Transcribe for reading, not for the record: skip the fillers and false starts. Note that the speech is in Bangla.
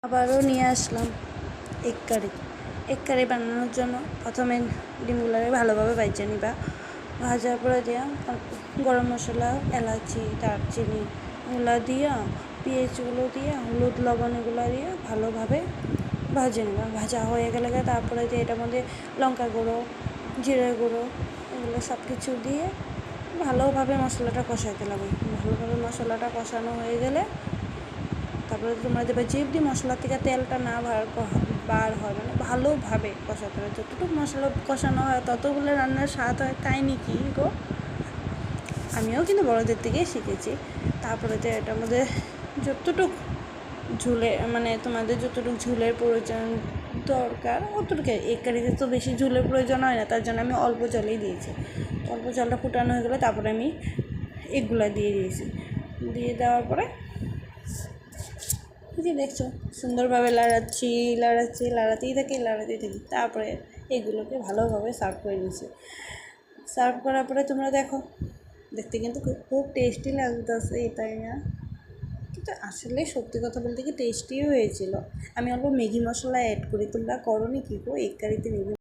আবারও নিয়ে আসলাম এগ কারি বানানোর জন্য প্রথমে ডিমগুলোকে ভালোভাবে ভেজে নিবা। ভাজার পরে দিয়া গরম মশলা, এলাচি, দারচিনি এগুলো দিয়া, পেঁয়াজগুলো দিয়া, হলুদ লবণ এগুলো দিয়ে ভালোভাবে ভাজে নিবা। ভাজা হয়ে গেলে তারপরে দিয়ে এটার মধ্যে লঙ্কা গুঁড়ো, জিরে গুঁড়ো এগুলো সব কিছু দিয়ে ভালোভাবে মশলাটা কষাইতে লাগবে। ভালোভাবে মশলাটা কষানো হয়ে গেলে তারপরে তোমরা দেবে যেমনি মশলা থেকে তেলটা না বার হয়, মানে ভালোভাবে কষাতে হবে। যতটুকু মশলা কষানো হয় ততগুলো রান্নার স্বাদ হয়, তাই নাকি গো? আমিও কিন্তু বড়দের থেকেই শিখেছি। তারপরে যে এটার মধ্যে যতটুকু মানে তোমাদের যতটুকু ঝুলের প্রয়োজন দরকার অতটুকু, এগ কারিতে তো বেশি ঝুলের প্রয়োজন হয় না, তার জন্য আমি অল্প জলেই দিয়েছি। অল্প জলটা ফুটানো হয়ে গেলে তারপরে আমি এগুলো দিয়ে দিয়েছি। দিয়ে দেওয়ার পরে যে দেখছো সুন্দরভাবে লাড়াতেই থাকি। তারপরে এগুলোকে ভালোভাবে সার্ভ করে নিয়েছি। সার্ভ করার পরে তোমরা দেখতে কিন্তু খুব টেস্টি লাগতেছে, এটাই না? কিন্তু আসলে সত্যি কথা বলতে কি টেস্টিও হয়েছিল। আমি অল্প ম্যাগি মশলা অ্যাড করি, তোমরা করো নি কি গো এগ কারিতে ম্যাগি?